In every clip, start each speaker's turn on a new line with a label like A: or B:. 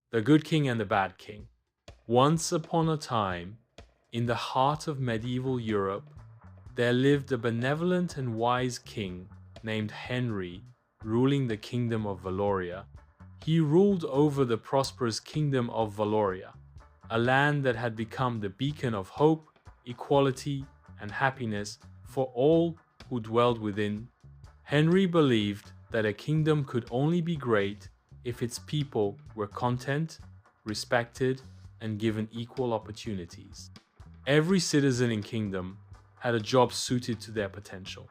A: The Good King and the Bad King. Once upon a time, in the heart of medieval Europe, there lived a benevolent and wise king named Henry, ruling the kingdom of Valoria. He ruled over the prosperous kingdom of Valoria, a land that had become the beacon of hope, equality, and happiness for all who dwelled within. Henry believed that a kingdom could only be great if its people were content, respected, and given equal opportunities. Every citizen in kingdom had a job suited to their potential.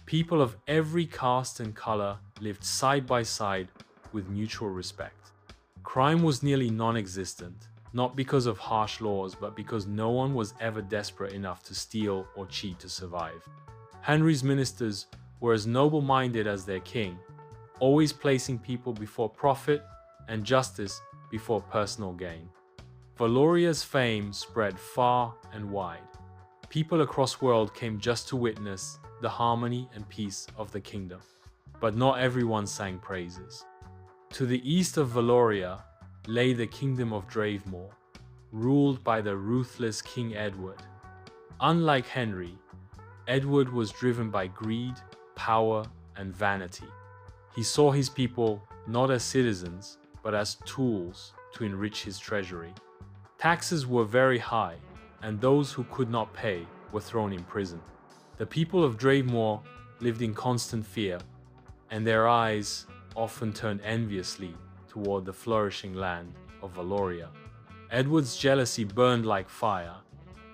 A: People of every caste and color lived side by side with mutual respect. Crime was nearly non-existent, not because of harsh laws, but because no one was ever desperate enough to steal or cheat to survive. Henry's ministers were as noble-minded as their king, always placing people before profit and justice before personal gain. Valoria's fame spread far and wide. People across the world came just to witness the harmony and peace of the kingdom. But not everyone sang praises. To the east of Valoria lay the kingdom of Dravemore, ruled by the ruthless King Edward. Unlike Henry, Edward was driven by greed, power, and vanity. He saw his people not as citizens, but as tools to enrich his treasury. Taxes were very high, and those who could not pay were thrown in prison. The people of Dravemore lived in constant fear, and their eyes often turned enviously toward the flourishing land of Valoria. Edward's jealousy burned like fire.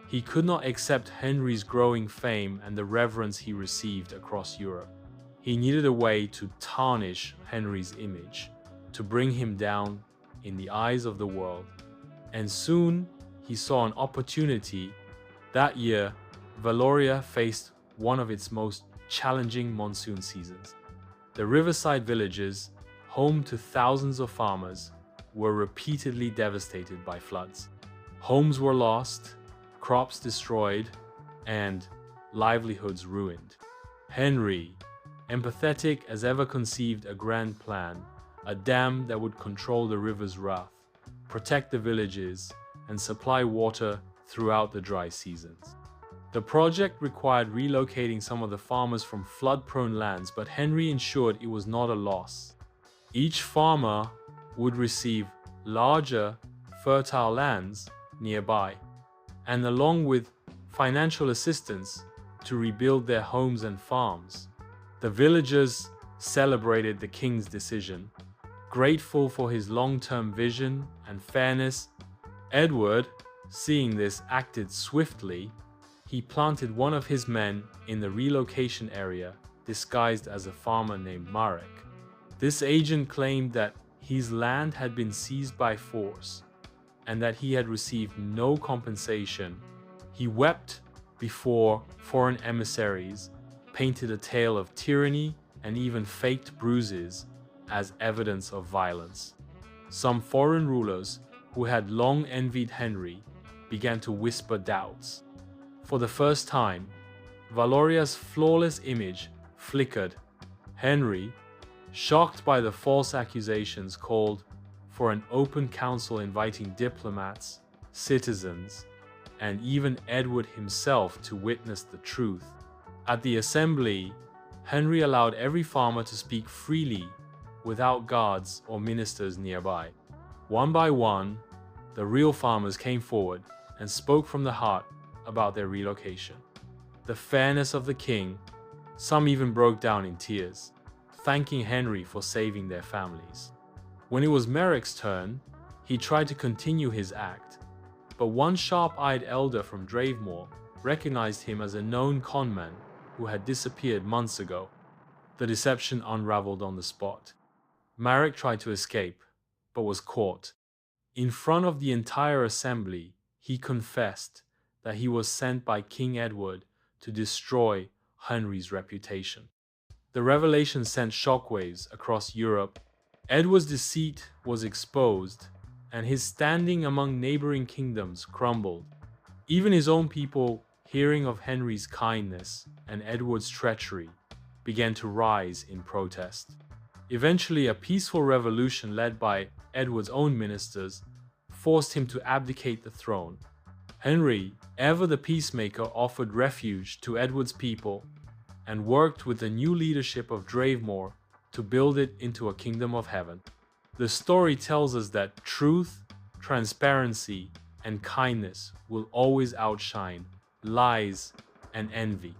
A: He could not accept Henry's growing fame and the reverence he received across Europe. He needed a way to tarnish Henry's image, to bring him down in the eyes of the world. And soon he saw an opportunity. That year, Valoria faced one of its most challenging monsoon seasons. The riverside villages, home to thousands of farmers, were repeatedly devastated by floods. Homes were lost, crops destroyed, and livelihoods ruined. Henry, empathetic as ever, conceived a grand plan, a dam that would control the river's wrath, protect the villages, and supply water throughout the dry seasons. The project required relocating some of the farmers from flood-prone lands, but Henry ensured it was not a loss. Each farmer would receive larger, fertile lands nearby, and along with financial assistance to rebuild their homes and farms. The villagers celebrated the king's decision, grateful for his long-term vision and fairness. Edward, seeing this, acted swiftly. He planted one of his men in the relocation area, disguised as a farmer named Marek. This agent claimed that his land had been seized by force and that he had received no compensation. He wept before foreign emissaries, painted a tale of tyranny, and even faked bruises as evidence of violence. Some foreign rulers who had long envied Henry began to whisper doubts. For the first time, Valoria's flawless image flickered. Henry, shocked by the false accusations, called for an open council, inviting diplomats, citizens, and even Edward himself to witness the truth. At the assembly, Henry allowed every farmer to speak freely without guards or ministers nearby. One by one, the real farmers came forward and spoke from the heart about their relocation. The fairness of the king, some even broke down in tears, thanking Henry for saving their families. When it was Marek's turn, he tried to continue his act, but one sharp-eyed elder from Dravemore recognized him as a known conman who had disappeared months ago. The deception unraveled on the spot. Marek tried to escape, but was caught. In front of the entire assembly, he confessed that he was sent by King Edward to destroy Henry's reputation. The revelation sent shockwaves across Europe. Edward's deceit was exposed, and his standing among neighboring kingdoms crumbled. Even his own people, hearing of Henry's kindness and Edward's treachery, began to rise in protest. Eventually, a peaceful revolution led by Edward's own ministers forced him to abdicate the throne. Henry, ever the peacemaker, offered refuge to Edward's people and worked with the new leadership of Dravemore to build it into a kingdom of heaven. The story tells us that truth, transparency, and kindness will always outshine lies and envy.